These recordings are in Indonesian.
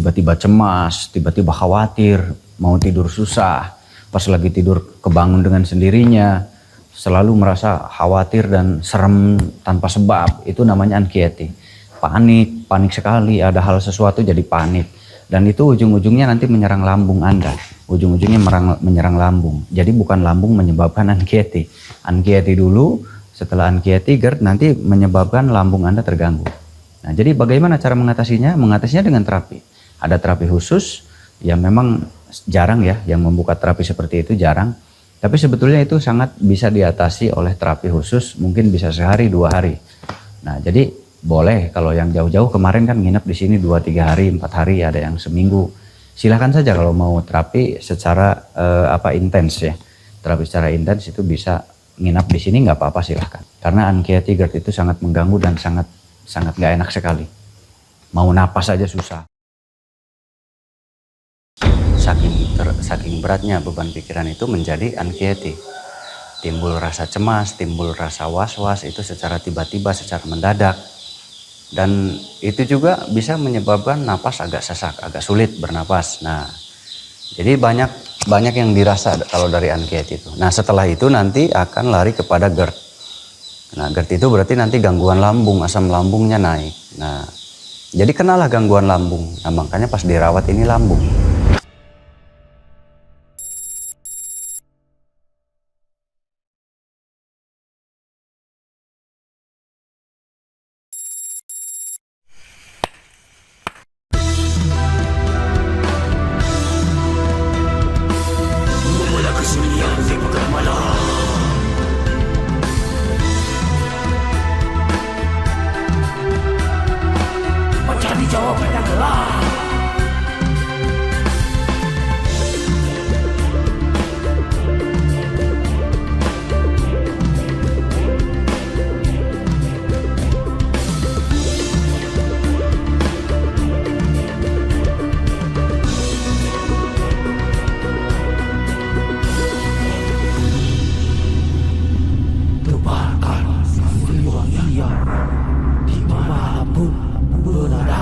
tiba-tiba cemas, tiba-tiba khawatir, mau tidur susah, pas lagi tidur kebangun dengan sendirinya, selalu merasa khawatir dan serem tanpa sebab, itu namanya anxiety. Panik sekali, ada hal sesuatu jadi panik. Dan itu ujung-ujungnya nanti menyerang lambung Anda, ujung-ujungnya menyerang lambung. Jadi bukan lambung menyebabkan anxiety. Anxiety dulu, setelah anxiety GERD nanti menyebabkan lambung Anda terganggu. Nah, jadi bagaimana cara mengatasinya? Mengatasinya dengan terapi. Ada terapi khusus yang memang jarang ya, yang membuka terapi seperti itu jarang. Tapi sebetulnya itu sangat bisa diatasi oleh terapi khusus, mungkin bisa sehari 2 hari. Nah, jadi boleh kalau yang jauh-jauh kemarin kan nginep di sini 2-3 hari, 4 hari, ada yang seminggu. Silahkan saja kalau mau terapi secara intens ya. Terapi secara intens itu bisa nginap di sini nggak apa-apa silahkan. Karena anxiety GERD itu sangat mengganggu dan sangat gak enak sekali. Mau napas aja susah. Saking beratnya beban pikiran itu menjadi anxiety. Timbul rasa cemas, timbul rasa was-was itu secara tiba-tiba, secara mendadak. Dan itu juga bisa menyebabkan napas agak sesak, agak sulit bernapas. Nah, jadi banyak yang dirasa kalau dari anxiety itu. Nah, setelah itu nanti akan lari kepada GERD. Nah, GERD itu berarti nanti gangguan lambung, asam lambungnya naik. Nah, jadi kenalah gangguan lambung. Nah, makanya pas dirawat ini lambung. Mencari jawaban yang gelap. Tebarkan riwayat dimanapun berada.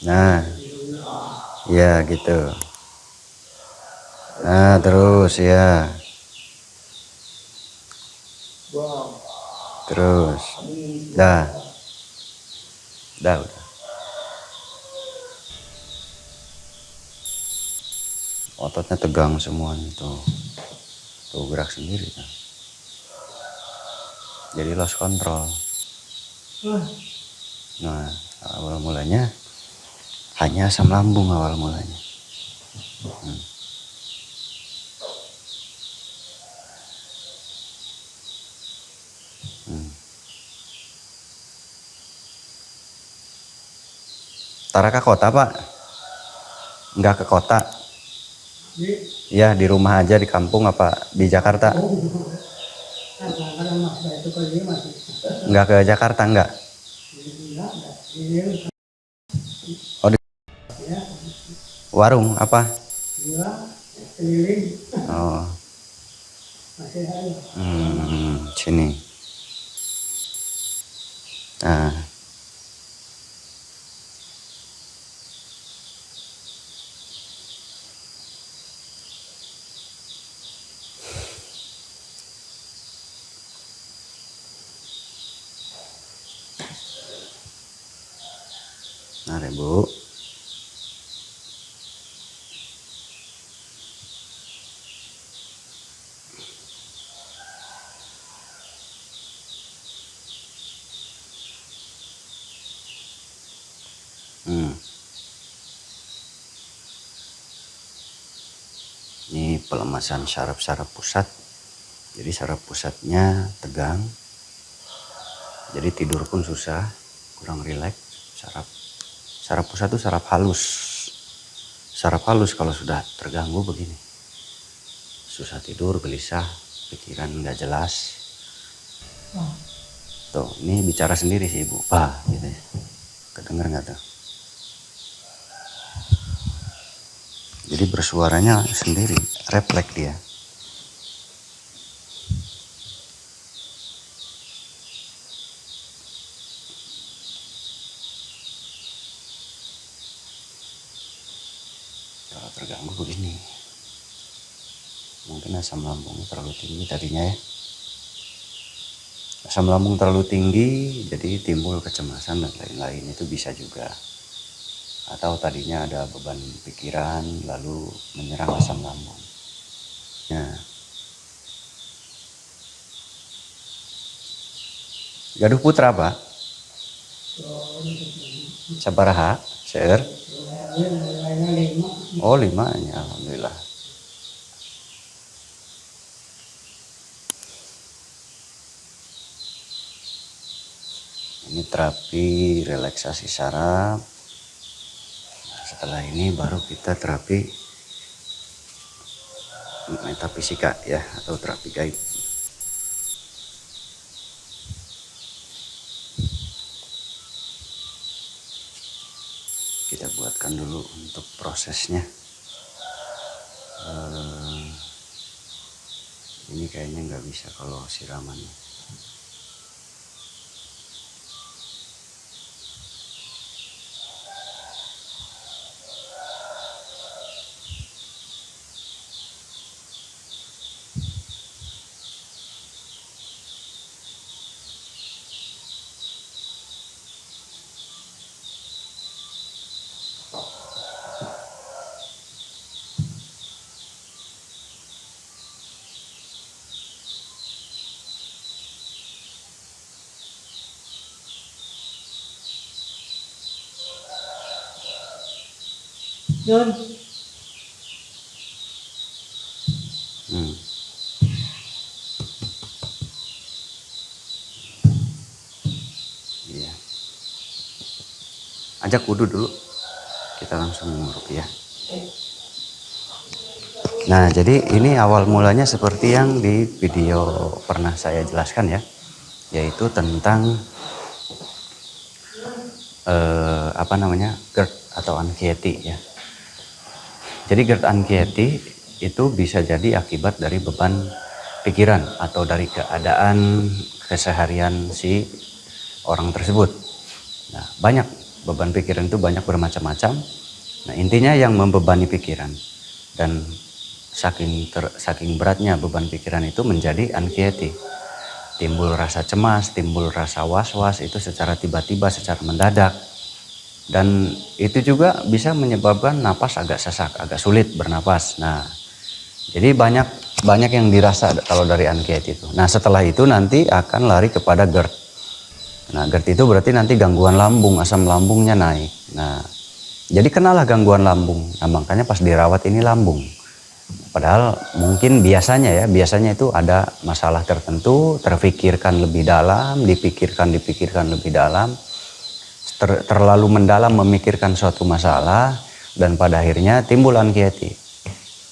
Nah, ya gitu. Nah, terus ya. Terus. Dah. Udah. Ototnya tegang semuanya tuh. Tuh gerak sendiri kan. Jadi lost control. Nah, awal mulanya hanya asam lambung awal mulanya. Tara ke kota, Pak? Enggak ke kota? Ya, di rumah aja, di kampung apa di Jakarta? Enggak ke Jakarta, enggak? Oh, di warung apa? Oh. Sini. Nah. Mari, Bu. Ini pelemasan saraf-saraf pusat. Jadi saraf pusatnya tegang. Jadi tidur pun susah, kurang rileks. Saraf pusat itu saraf halus. Saraf halus kalau sudah terganggu begini. Susah tidur, gelisah, pikiran nggak jelas. Tuh, ini bicara sendiri sih ibu. Gitu ya. Kedenger nggak tuh? Jadi bersuaranya sendiri, refleks dia. Kalau terganggu begini, mungkin asam lambungnya terlalu tinggi tadinya ya. Asam lambung terlalu tinggi, jadi timbul kecemasan dan lain-lain, itu bisa juga. Atau tadinya ada beban pikiran, lalu menyerang asam lambung. Nah, Gaduh Putra Pak? Sabaraha? Seueur? Oh 5 ya, alhamdulillah. Ini terapi relaksasi saraf. Nah, setelah ini baru kita terapi metafisika ya, atau terapi gaib. Kita buatkan dulu untuk prosesnya. Ini kayaknya nggak bisa kalau siramannya. John. Iya. Ajak wudhu dulu. Kita langsung ya. Nah, jadi ini awal mulanya seperti yang di video pernah saya jelaskan ya, yaitu tentang GERD atau anxiety ya. Jadi GERD anxiety itu bisa jadi akibat dari beban pikiran atau dari keadaan keseharian si orang tersebut. Nah, banyak beban pikiran itu banyak bermacam-macam. Nah, intinya yang membebani pikiran, dan saking beratnya beban pikiran itu menjadi anxiety. Timbul rasa cemas, timbul rasa was-was itu secara tiba-tiba, secara mendadak. Dan itu juga bisa menyebabkan napas agak sesak, agak sulit bernapas. Nah, jadi banyak yang dirasa kalau dari anxiety itu. Nah, setelah itu nanti akan lari kepada GERD. Nah, GERD itu berarti nanti gangguan lambung, asam lambungnya naik. Nah, jadi kenalah gangguan lambung. Nah, makanya pas dirawat ini lambung. Padahal mungkin biasanya itu ada masalah tertentu, terfikirkan lebih dalam, dipikirkan lebih dalam, terlalu mendalam memikirkan suatu masalah, dan pada akhirnya timbul anxiety.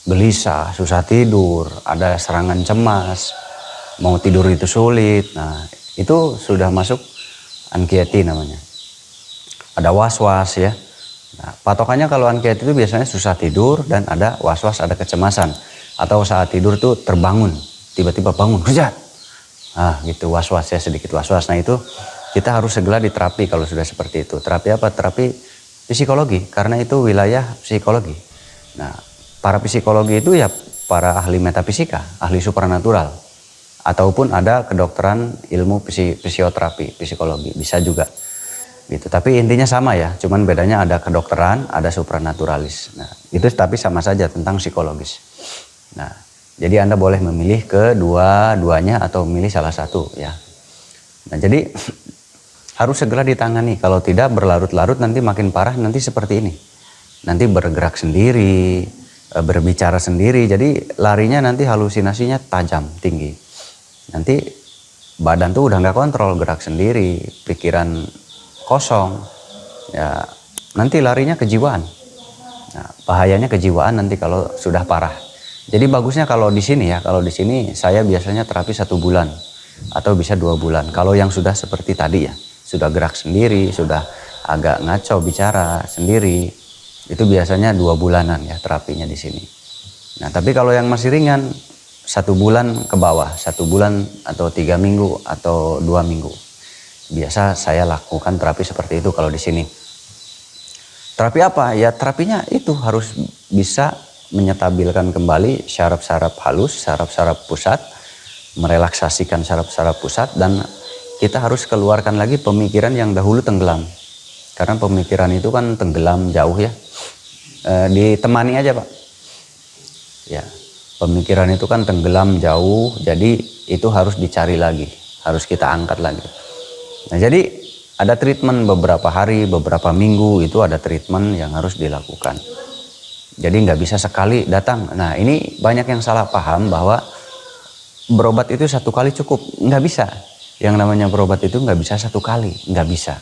Gelisah, susah tidur, ada serangan cemas, mau tidur itu sulit. Nah, itu sudah masuk anxiety namanya. Ada was-was ya. Nah, patokannya kalau anxiety itu biasanya susah tidur dan ada was-was, ada kecemasan. Atau saat tidur tuh terbangun, tiba-tiba bangun, kerja. Nah, gitu was-was ya, sedikit was-was. Nah, itu kita harus segera diterapi kalau sudah seperti itu. Terapi apa? Terapi psikologi, karena itu wilayah psikologi. Nah, para psikologi itu ya para ahli metafisika, ahli supranatural. Ataupun ada kedokteran ilmu fisioterapi, psikologi, bisa juga. Gitu. Tapi intinya sama ya, cuman bedanya ada kedokteran, ada supranaturalis. Nah, itu tapi sama saja tentang psikologis. Nah, jadi Anda boleh memilih kedua-duanya atau memilih salah satu ya. Nah, jadi harus segera ditangani. Kalau tidak berlarut-larut nanti makin parah, nanti seperti ini. Nanti bergerak sendiri, berbicara sendiri. Jadi larinya nanti halusinasinya tajam, tinggi. Nanti badan tuh udah nggak kontrol, gerak sendiri, pikiran kosong, ya nanti larinya kejiwaan. Nah, bahayanya kejiwaan nanti kalau sudah parah. Jadi bagusnya kalau di sini ya, kalau di sini saya biasanya terapi 1 bulan. atau bisa 2 bulan. Kalau yang sudah seperti tadi ya, sudah gerak sendiri, sudah agak ngaco bicara sendiri, itu biasanya 2 bulanan ya terapinya di sini. Nah, tapi kalau yang masih ringan 1 bulan ke bawah, 1 bulan atau 3 minggu atau 2 minggu. Biasa saya lakukan terapi seperti itu kalau di sini. Terapi apa? Ya terapinya itu harus bisa menyetabilkan kembali syaraf-syaraf halus, syaraf-syaraf pusat, merelaksasikan syaraf-syaraf pusat, dan kita harus keluarkan lagi pemikiran yang dahulu tenggelam. Karena pemikiran itu kan tenggelam jauh ya. Ditemani aja Pak. Ya, pemikiran itu kan tenggelam jauh, jadi itu harus dicari lagi, harus kita angkat lagi. Nah, jadi ada treatment beberapa hari, beberapa minggu, itu ada treatment yang harus dilakukan. Jadi nggak bisa sekali datang. Nah, ini banyak yang salah paham bahwa berobat itu 1 kali cukup. Nggak bisa. Yang namanya berobat itu nggak bisa 1 kali, nggak bisa.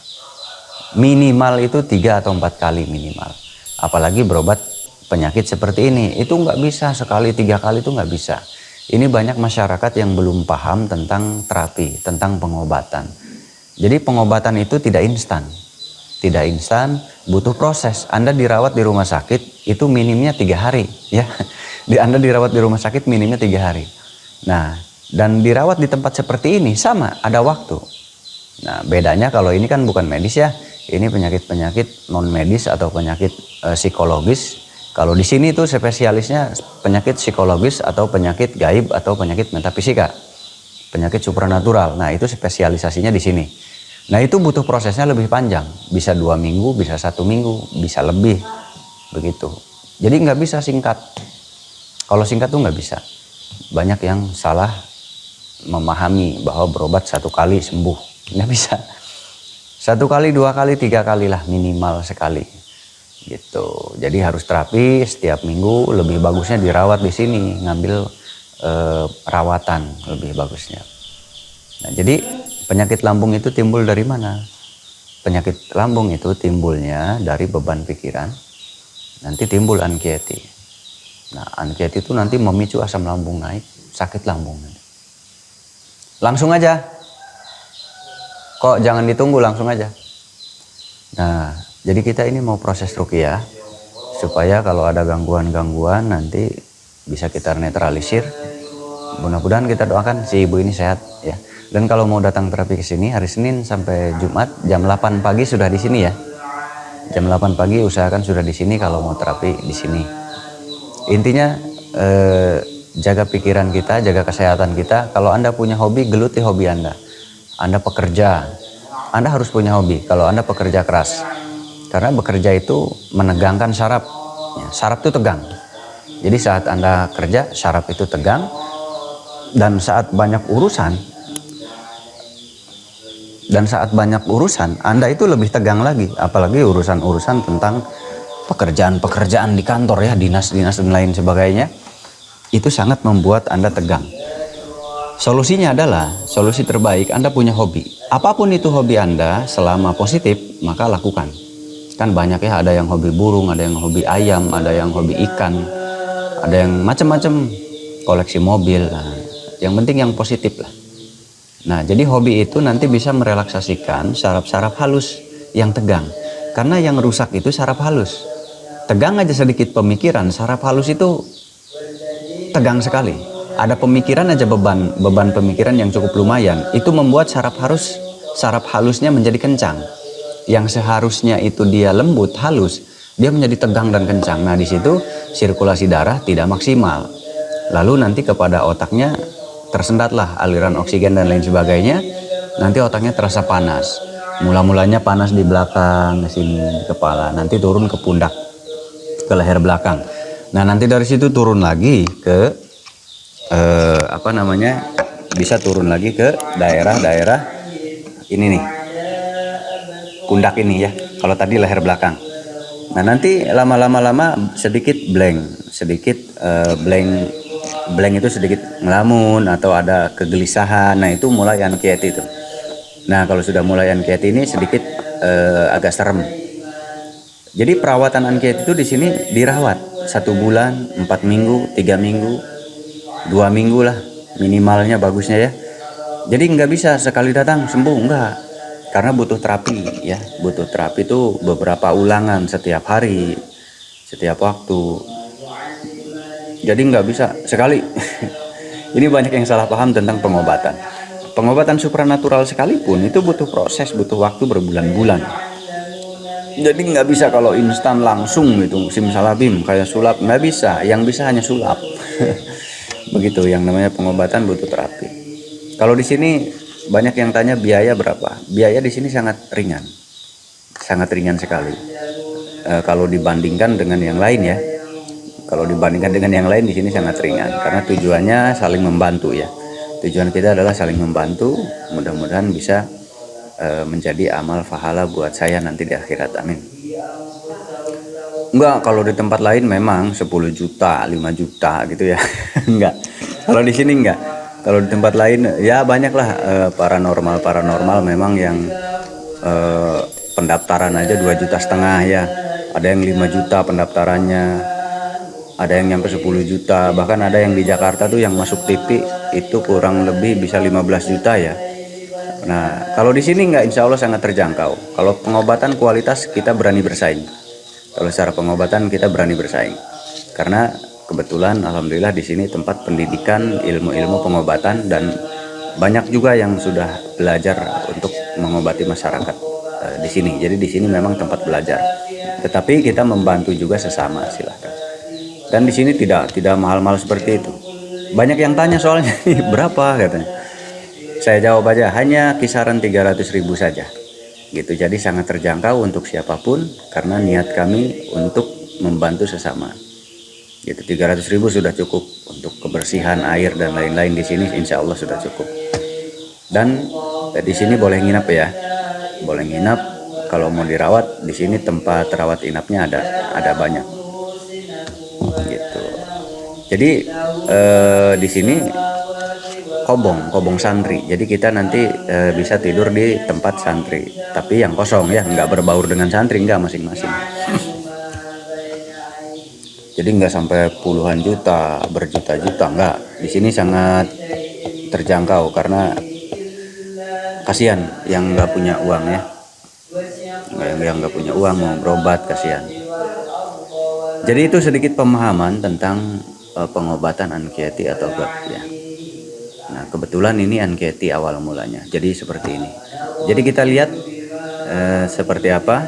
Minimal itu 3 atau 4 kali minimal. Apalagi berobat penyakit seperti ini, itu nggak bisa sekali 3 kali, itu nggak bisa. Ini banyak masyarakat yang belum paham tentang terapi, tentang pengobatan. Jadi pengobatan itu tidak instan. Tidak instan, butuh proses. Anda dirawat di rumah sakit itu minimnya 3 hari ya. Anda dirawat di rumah sakit minimnya 3 hari. Nah, dan dirawat di tempat seperti ini sama, ada waktu. Nah, bedanya kalau ini kan bukan medis ya. Ini penyakit-penyakit non medis atau penyakit psikologis. Kalau di sini tuh spesialisnya penyakit psikologis atau penyakit gaib atau penyakit metafisika. Penyakit supranatural. Nah, itu spesialisasinya di sini. Nah, itu butuh prosesnya lebih panjang. Bisa 2 minggu, bisa 1 minggu, bisa lebih. Begitu. Jadi nggak bisa singkat. Kalau singkat tuh nggak bisa. Banyak yang salah memahami bahwa berobat 1 kali sembuh. Nggak bisa. 1 kali, 2 kali, 3 kali lah minimal sekali. Gitu. Jadi harus terapi setiap minggu. Lebih bagusnya dirawat di sini. Ngambil rawatan lebih bagusnya. Nah, jadi penyakit lambung itu timbul dari mana? Penyakit lambung itu timbulnya dari beban pikiran. Nanti timbul anxiety. Nah, anxiety itu nanti memicu asam lambung naik, sakit lambung. Langsung aja. Kok jangan ditunggu, langsung aja. Nah, jadi kita ini mau proses ruqyah supaya kalau ada gangguan-gangguan nanti bisa kita netralisir. Mudah-mudahan kita doakan si ibu ini sehat ya. Dan kalau mau datang terapi ke sini hari Senin sampai Jumat jam 8 pagi sudah di sini ya. Jam 8 pagi usahakan sudah di sini kalau mau terapi di sini. Intinya jaga pikiran kita, jaga kesehatan kita. Kalau Anda punya hobi, geluti hobi Anda. Anda pekerja, Anda harus punya hobi. Kalau Anda pekerja keras, karena bekerja itu menegangkan saraf. Ya, saraf itu tegang. Jadi saat Anda kerja, saraf itu tegang. Dan saat banyak urusan, Anda itu lebih tegang lagi. Apalagi urusan-urusan tentang pekerjaan-pekerjaan di kantor ya, dinas-dinas dan lain sebagainya. Itu sangat membuat Anda tegang. Solusinya adalah, solusi terbaik Anda punya hobi. Apapun itu hobi Anda, selama positif, maka lakukan. Kan banyak ya, ada yang hobi burung, ada yang hobi ayam, ada yang hobi ikan, ada yang macam-macam, koleksi mobil. Nah, yang penting yang positif lah. Nah, jadi hobi itu nanti bisa merelaksasikan saraf-saraf halus yang tegang. Karena yang rusak itu saraf halus. Tegang aja sedikit pemikiran, saraf halus itu tegang sekali. Ada pemikiran aja, beban pemikiran yang cukup lumayan. Itu membuat saraf halusnya menjadi kencang. Yang seharusnya itu dia lembut, halus, dia menjadi tegang dan kencang. Nah, di situ sirkulasi darah tidak maksimal. Lalu nanti kepada otaknya tersendatlah aliran oksigen dan lain sebagainya. Nanti otaknya terasa panas. Mula-mulanya panas di belakang, di sini, di kepala. Nanti turun ke pundak, ke leher belakang. Nah, nanti dari situ turun lagi ke bisa turun lagi ke daerah-daerah ini nih, pundak ini ya. Kalau tadi leher belakang. Nah, nanti lama sedikit blank itu sedikit ngelamun atau ada kegelisahan. Nah, itu mulai anxiety itu. Nah, kalau sudah mulai anxiety ini sedikit agak serem. Jadi perawatan anxiety itu di sini dirawat 1 bulan, 4 minggu, 3 minggu, 2 minggu lah minimalnya bagusnya ya. Jadi nggak bisa sekali datang sembuh, enggak. Karena butuh terapi ya, butuh terapi itu beberapa ulangan setiap hari, setiap waktu. Jadi nggak bisa sekali. Ini banyak yang salah paham tentang pengobatan. Pengobatan supranatural sekalipun itu butuh proses, butuh waktu berbulan-bulan. Jadi nggak bisa kalau instan langsung gitu, simsalabim kayak sulap, nggak bisa. Yang bisa hanya sulap. Begitu, yang namanya pengobatan butuh terapi. Kalau di sini banyak yang tanya biaya berapa. Biaya di sini sangat ringan sekali. Kalau dibandingkan dengan yang lain ya. Kalau dibandingkan dengan yang lain di sini sangat ringan karena tujuannya saling membantu ya. Tujuan kita adalah saling membantu. Mudah-mudahan bisa menjadi amal pahala buat saya nanti di akhirat. Amin. Enggak, kalau di tempat lain memang 10 juta, 5 juta gitu ya. Enggak. Kalau di sini enggak. Kalau di tempat lain ya banyaklah paranormal memang yang pendaftaran aja 2,5 juta ya. Ada yang 5 juta pendaftarannya. Ada yang nyampe 10 juta, bahkan ada yang di Jakarta tuh yang masuk TV itu kurang lebih bisa 15 juta ya. Nah, kalau di sini enggak, insya Allah sangat terjangkau. Kalau pengobatan kualitas kita berani bersaing. Kalau secara pengobatan kita berani bersaing. Karena kebetulan alhamdulillah di sini tempat pendidikan ilmu-ilmu pengobatan dan banyak juga yang sudah belajar untuk mengobati masyarakat di sini. Jadi di sini memang tempat belajar. Tetapi kita membantu juga sesama, silahkan. Dan di sini tidak mahal-mahal seperti itu. Banyak yang tanya soalnya berapa katanya. Saya jawab aja hanya kisaran 300.000 saja. Gitu. Jadi sangat terjangkau untuk siapapun karena niat kami untuk membantu sesama. Gitu. 300.000 sudah cukup untuk kebersihan air dan lain-lain di sini, insya Allah sudah cukup. Dan di sini boleh nginap ya. Boleh nginap. Kalau mau dirawat di sini tempat rawat inapnya ada banyak. Gitu. Jadi di sini kobong santri. Jadi kita nanti bisa tidur di tempat santri, tapi yang kosong ya, nggak berbaur dengan santri, nggak, masing-masing. Jadi nggak sampai puluhan juta, berjuta-juta, nggak. Di sini sangat terjangkau karena kasihan yang nggak punya uang ya, yang nggak punya uang mau berobat, kasihan. Jadi itu sedikit pemahaman tentang pengobatan anxiety atau GERD ya. Nah, kebetulan ini anxiety awal mulanya. Jadi seperti ini. Jadi kita lihat seperti apa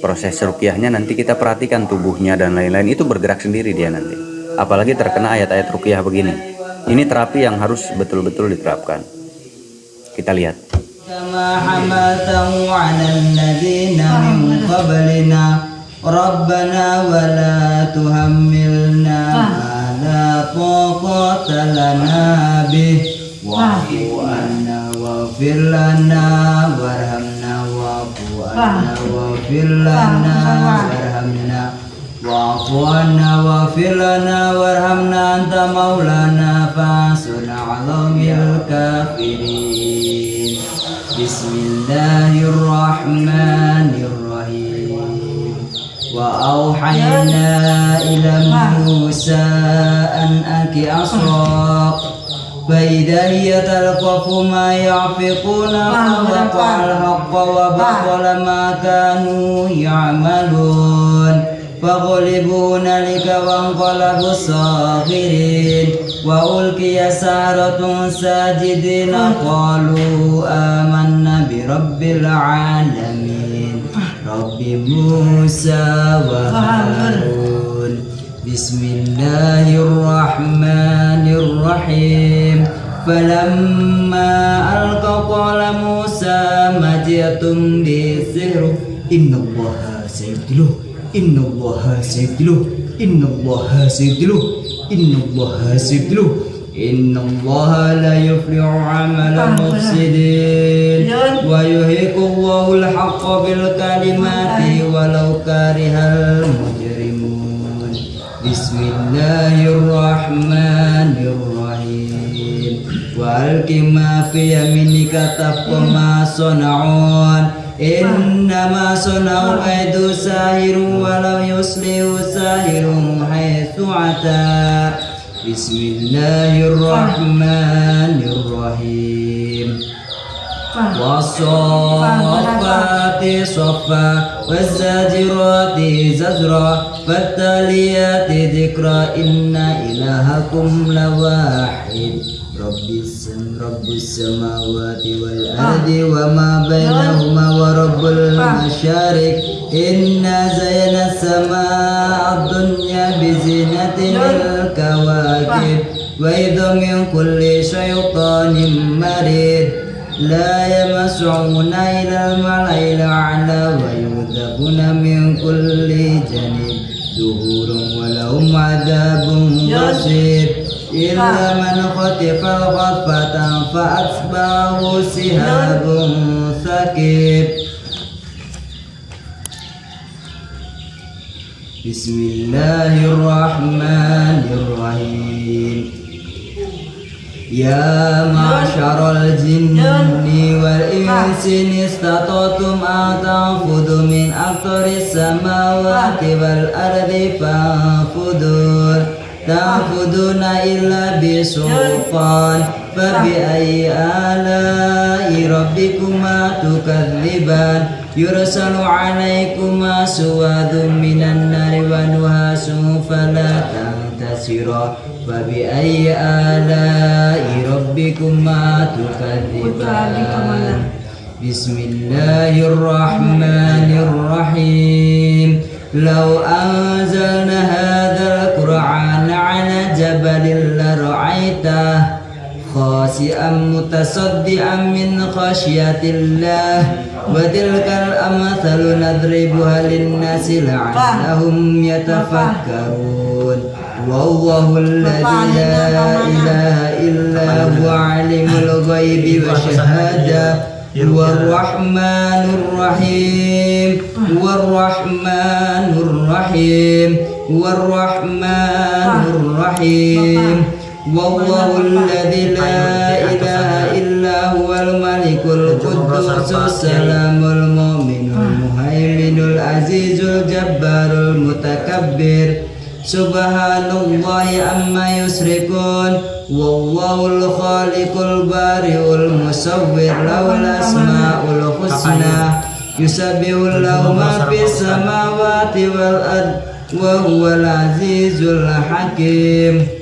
proses ruqyahnya, nanti kita perhatikan tubuhnya dan lain-lain, itu bergerak sendiri dia nanti. Apalagi terkena ayat-ayat ruqyah begini. Ini terapi yang harus betul-betul diterapkan. Kita lihat. Kama hamaltahu 'alal ladzina min qablina Rabbana wa la tuhammilna ma la taqata lana bih wa'fu anna waghfir lana warhamna wa'fu anna waghfir lana warhamna wa'fu anna waghfir lana warhamna anta maulana fansurna 'alal kafirin. Bismillahirrahmanirrahim. وأوحينا إلى موسى أن ألق عصاك فإذا هي تلقف ما يعفقون فوقع الحق وبطل ما كانوا يعملون فغلبوا هنالك وانقلبوا صاغرين وألقي السحرة ساجدين قالوا آمنا برب العالمين Rabbi Musa wa Harun. Bismillahirrahmanirrahim. Falamma alqa qala Musa ma ji'tum bi sihr innallaha sayabtiluh innallaha sayabtiluh innallaha sayabtiluh innallaha sayabtiluh innallaha la yuflihu 'amala mufsidin wa yuhiqu Allahul haqqa bil kalimati walau karihal mujrimun. Bismillahirrahmanirrahim. Wa alqi ma fi yaminika tafqa ma sana'un innama sana'u kaidu sahirun walau yuslihu sahirun haitsu ata. Bismillahirrahmanirrahim. والصافات صفا والزاجرات زجرا فالتاليات ذكرا إن إلهكم لواحد رب السماوات والأرض وما بينهما ورب المشارق إنا زينا السماء الدنيا بزينة الكواكب وإذا من كل شيطان مريد لا يمسعون إلى الملأ الأعلى ويذبون من كل جانب دهور ولهم عذاب غصيب إلا من خطف الخطفة فأتبعه شهاب ثقيب بسم الله الرحمن الرحيم يا معشر الجن والإنس إن استطعتم أن تنفذوا من أقطار السماوات والأرض تنفذون إلا بسلطان فبأي آلاء ربكما تكذبان يرسل عليكما سواد من النار ونحاس فلا تنتصران فبأي آلاء ربكما تكذبان بسم الله الرحمن الرحيم لو أنزلنا هذا القرآن على جبل لرأيته خاشعا متصدعا من خشية الله وتلك الأمثال نضربها للناس لعلهم يتفكرون والله الذي لا إله إلا هو عالم الغيب والشهادة هو الرحمن الرحيم والله الذي لا إله إلا هو الملك القدوس السلام المؤمن المهيمن العزيز الجبار المتكبر سبحان الله عما يشركون والله الخالق البارئ المصور له الأسماء الحسنى يسبح له ما في السماوات والأرض وهو العزيز الحكيم